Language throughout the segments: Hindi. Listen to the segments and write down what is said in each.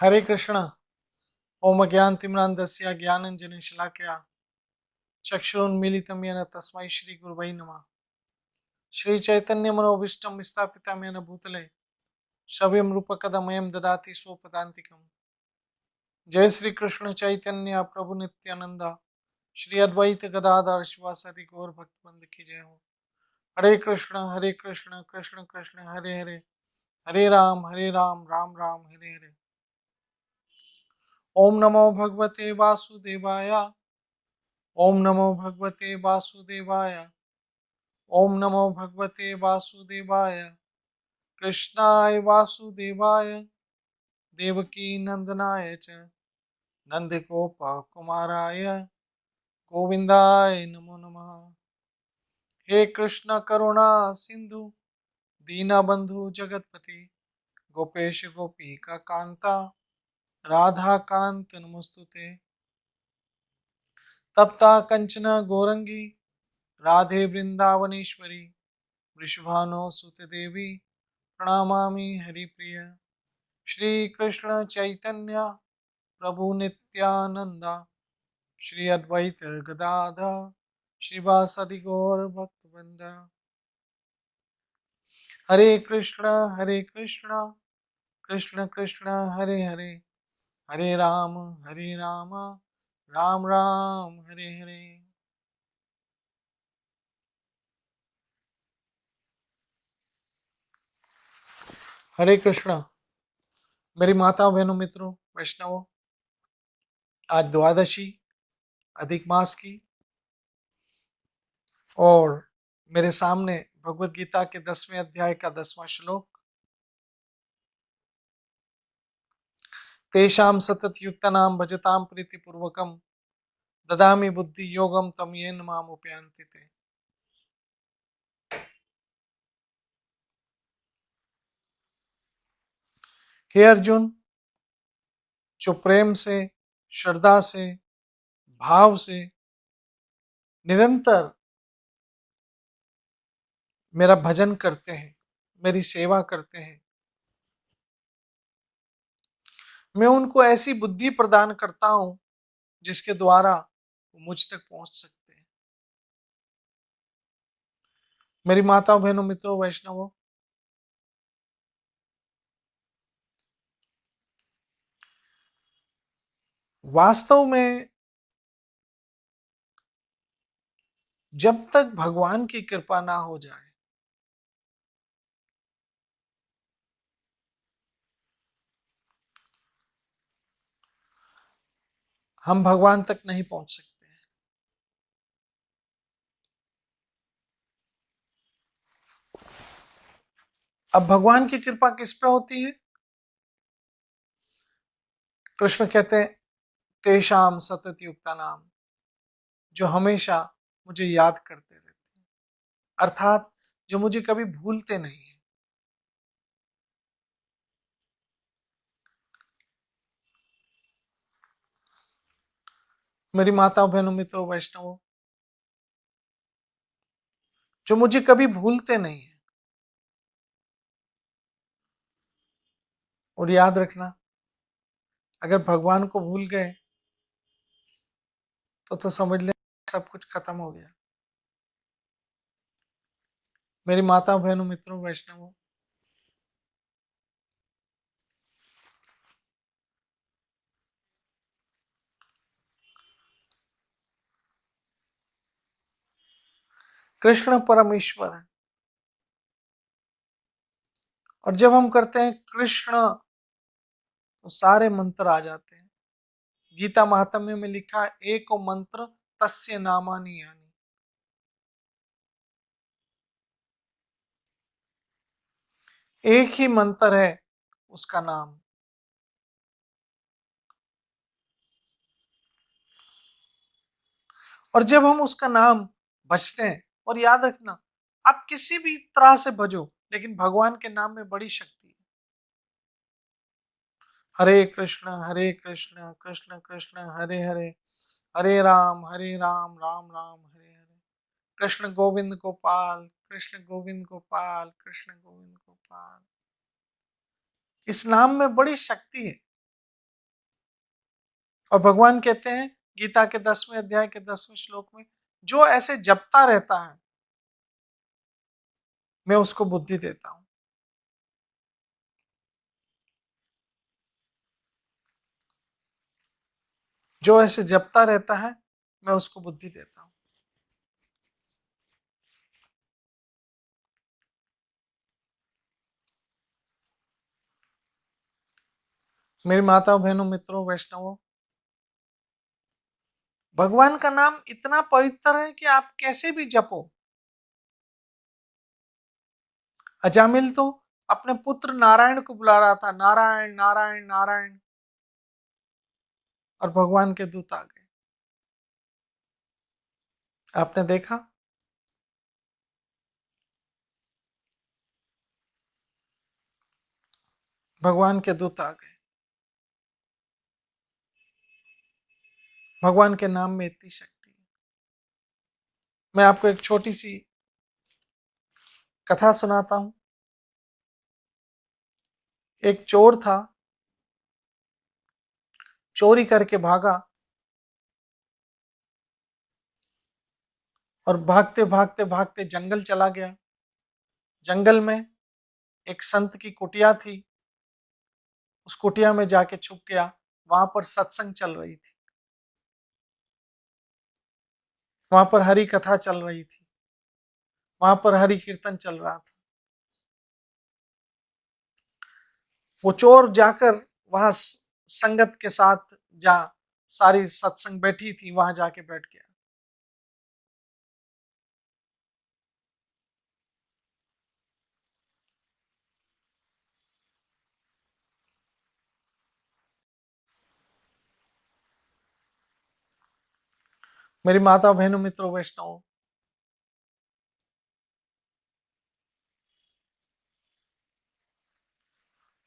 हरे कृष्ण। ओम ज्ञानतिम्रान्धस्य ज्ञानाञ्जनशलाकया चक्षुरुन्मीलितं येन तस्मै श्रीगुरवे नमः। श्रीचैतन्यमनोभीष्टं स्थापितं येन भूतले स्वयं रूपकदमयं ददाति स्वपदान्तिकम्। जय श्री कृष्ण चैतन्य प्रभु नित्यानंद श्री अद्वैत गदाधर शिवासादि गौर भक्तवृंद की जय हो। हरे कृष्ण कृष्ण कृष्ण हरे हरे, हरे राम राम राम हरे हरे। ओम नमो भगवते वासुदेवाय, ओम नमो भगवते वासुदेवाय, ओम नमो भगवते वासुदेवाय। कृष्णाय वासुदेवाय देवकी नंदनाय च नंदगोपकुमाराय गोविंदाय नमो नमः। हे कृष्ण करुणा सिंधु दीनबंधु जगतपति गोपेश गोपिका कांता राधा कांत नमोस्तुते। तप्ता कंचन गौरंगी राधे वृंदावनेश्वरी वृषभानो सुत देवी प्रणमामि हरिप्रिय। श्री कृष्ण चैतन्य प्रभु नित्यानंद श्री अद्वैत गदाधर श्रीवासदि गौर भक्तवृंद। हरे कृष्ण कृष्ण कृष्ण हरे हरे, हरे राम राम राम हरे हरे। हरे कृष्ण। मेरी माता बहनों मित्रों वैष्णवों, आज द्वादशी अधिक मास की और मेरे सामने भगवत गीता के 10वें अध्याय का 10वां श्लोक, तेषां सततयुक्तानां भजतां प्रीतिपूर्वकं ददामि बुद्धि योगम तम येन माम उपयान्ति ते। हे अर्जुन, जो प्रेम से, श्रद्धा से, भाव से निरंतर मेरा भजन करते हैं, मेरी सेवा करते हैं, मैं उनको ऐसी बुद्धि प्रदान करता हूं जिसके द्वारा वो मुझ तक पहुंच सकते हैं। मेरी माताओं बहनों मित्रों वैष्णवों, वास्तव में जब तक भगवान की कृपा ना हो जाए, हम भगवान तक नहीं पहुंच सकते हैं। अब भगवान की कृपा किस पे होती है? कृष्ण कहते हैं तेषाम सतत युक्ता नाम, जो हमेशा मुझे याद करते रहते हैं, अर्थात जो मुझे कभी भूलते नहीं है। मेरी माताओं बहनों मित्रों वैष्णवों, जो मुझे कभी भूलते नहीं है। और याद रखना, अगर भगवान को भूल गए तो समझ ले सब कुछ खत्म हो गया। मेरी माताओं बहनों मित्रों वैष्णवों, कृष्ण परमेश्वर है, और जब हम करते हैं कृष्ण तो सारे मंत्र आ जाते हैं। गीता महात्म्य में लिखा है एको मंत्र तस्य नामानि यानी, एक ही मंत्र है उसका नाम। और जब हम उसका नाम भजते हैं, और याद रखना आप किसी भी तरह से भजो, लेकिन भगवान के नाम में बड़ी शक्ति है। हरे कृष्ण कृष्ण कृष्ण हरे हरे, हरे राम राम हरे हरे। कृष्ण गोविंद गोपाल, कृष्ण गोविंद गोपाल, कृष्ण गोविंद गोपाल। इस नाम में बड़ी शक्ति है। और भगवान कहते हैं गीता के 10वें अध्याय के 10वें श्लोक में, जो ऐसे जपता रहता है मैं उसको बुद्धि देता हूं। जो ऐसे जपता रहता है मैं उसको बुद्धि देता हूं। मेरी माताओं बहनों मित्रों वैष्णवों, भगवान का नाम इतना पवित्र है कि आप कैसे भी जपो। अजामिल तो अपने पुत्र नारायण को बुला रहा था, नारायण नारायण नारायण, और भगवान के दूत आ गए। आपने देखा, भगवान के दूत आ गए। भगवान के नाम में इतनी शक्ति है। मैं आपको एक छोटी सी कथा सुनाता हूं। एक चोर था, चोरी करके भागा और भागते भागते भागते जंगल चला गया। जंगल में एक संत की कुटिया थी, उस कुटिया में जाके छुप गया। वहां पर सत्संग चल रही थी, वहां पर हरि कथा चल रही थी, वहां पर हरि कीर्तन चल रहा था। वो चोर जाकर वहां संगत के साथ, जहां सारी सत्संग बैठी थी, वहां जाके बैठ गया। मेरी माता बहनों मित्रों वैष्णव,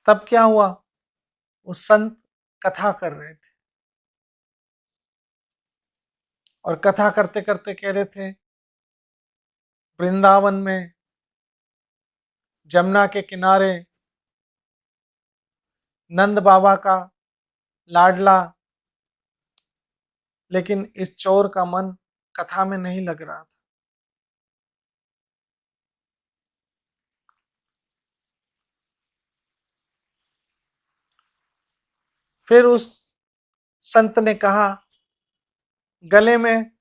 तब क्या हुआ, वो संत कथा कर रहे थे और कथा करते करते कह रहे थे, वृंदावन में जमुना के किनारे नंद बाबा का लाडला, लेकिन इस चोर का मन कथा में नहीं लग रहा था। फिर उस संत ने कहा, गले में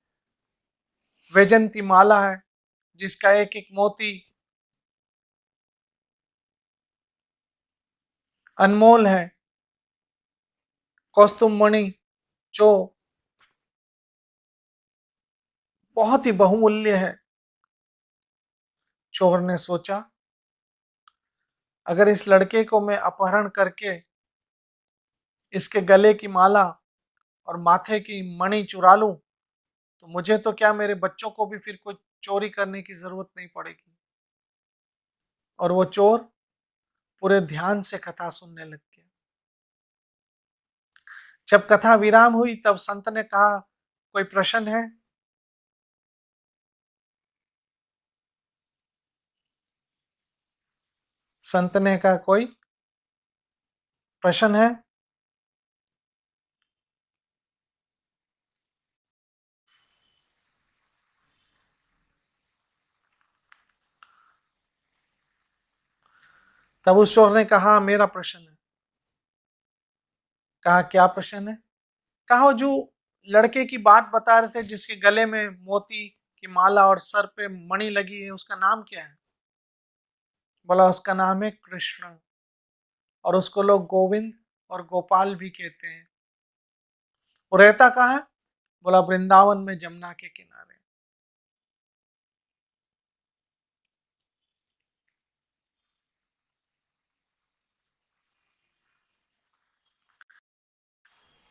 वैजंती माला है जिसका एक एक मोती अनमोल है, कौस्तुभ मणि जो बहुत ही बहुमूल्य है। चोर ने सोचा, अगर इस लड़के को मैं अपहरण करके इसके गले की माला और माथे की मणि चुरा लूं, तो मुझे तो क्या, मेरे बच्चों को भी फिर कोई चोरी करने की जरूरत नहीं पड़ेगी। और वो चोर पूरे ध्यान से कथा सुनने लग गया। जब कथा विराम हुई तब संत ने कहा, कोई प्रश्न है? संत ने कहा, कोई प्रश्न है? तब उस चोर ने कहा, मेरा प्रश्न है। कहा, क्या प्रश्न है? कहा, जो लड़के की बात बता रहे थे जिसके गले में मोती की माला और सर पे मणि लगी है, उसका नाम क्या है? बोला, उसका नाम है कृष्ण, और उसको लोग गोविंद और गोपाल भी कहते हैं। वो रहता कहाँ है? बोला, वृंदावन में जमुना के किनारे।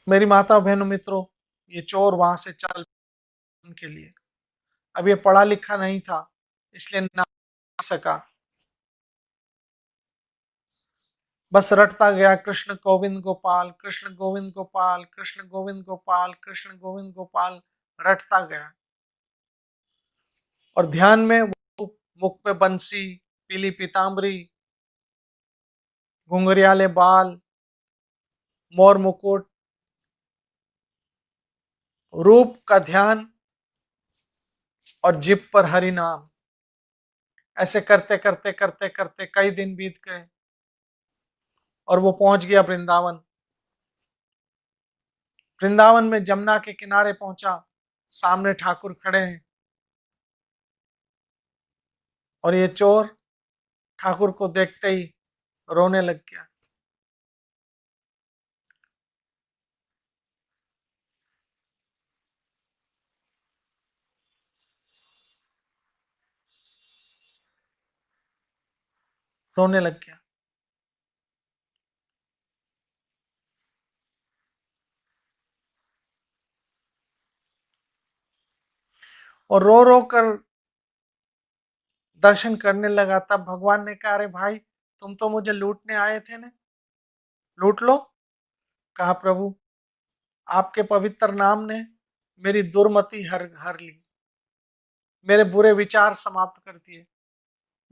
मेरी माता बहनों मित्रों, ये चोर वहां से चल के लिए, अब ये पढ़ा लिखा नहीं था इसलिए ना सका, बस रटता गया, कृष्ण गोविंद गोपाल, कृष्ण गोविंद गोपाल, कृष्ण गोविंद गोपाल, कृष्ण गोविंद गोपाल, रटता गया। और ध्यान में वो मुख पे बंसी, पीली पीताम्बरी, घुंघरियाले बाल, मोर मुकुट, रूप का ध्यान और जिप पर हरि नाम, ऐसे करते करते करते करते कई दिन बीत गए और वो पहुंच गया वृंदावन। वृंदावन में जमुना के किनारे पहुंचा, सामने ठाकुर खड़े हैं और ये चोर ठाकुर को देखते ही रोने लग गया। रोने लग गया। और रो रो कर दर्शन करने लगा। तब भगवान ने कहा, अरे भाई, तुम तो मुझे लूटने आए थे ना, लूट लो। कहा, प्रभु आपके पवित्र नाम ने मेरी दुर्मति हर हर ली, मेरे बुरे विचार समाप्त कर दिए।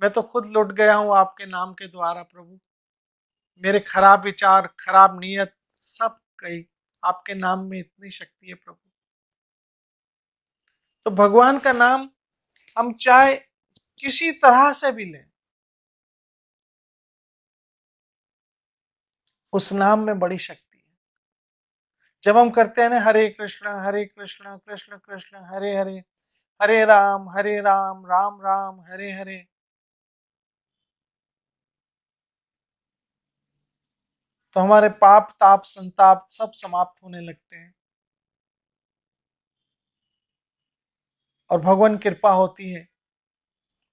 मैं तो खुद लुट गया हूं आपके नाम के द्वारा प्रभु। मेरे खराब विचार, खराब नीयत सब गई, आपके नाम में इतनी शक्ति है प्रभु। तो भगवान का नाम हम चाहे किसी तरह से भी लें, उस नाम में बड़ी शक्ति है। जब हम करते हैं ना हरे कृष्ण कृष्ण कृष्ण हरे हरे, हरे राम राम राम हरे हरे, तो हमारे पाप ताप संताप सब समाप्त होने लगते हैं और भगवान कृपा होती है।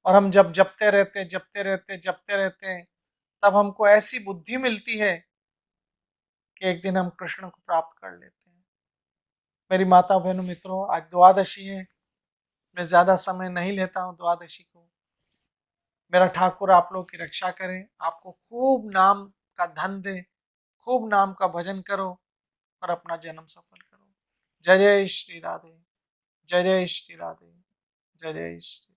और हम जब जपते रहते हैं, तब हमको ऐसी बुद्धि मिलती है कि एक दिन हम कृष्ण को प्राप्त कर लेते हैं। मेरी माता बहनों मित्रों, आज द्वादशी है। मैं ज्यादा समय नहीं लेता हूँ द्वादशी को। मेरा ठाकुर आप लोग की रक्षा करें, आपको खूब नाम का धन दे, खूब नाम का भजन करो और अपना जन्म सफल करो। जय जय श्री राधे, जय जय श्री राधे, जय जय श्री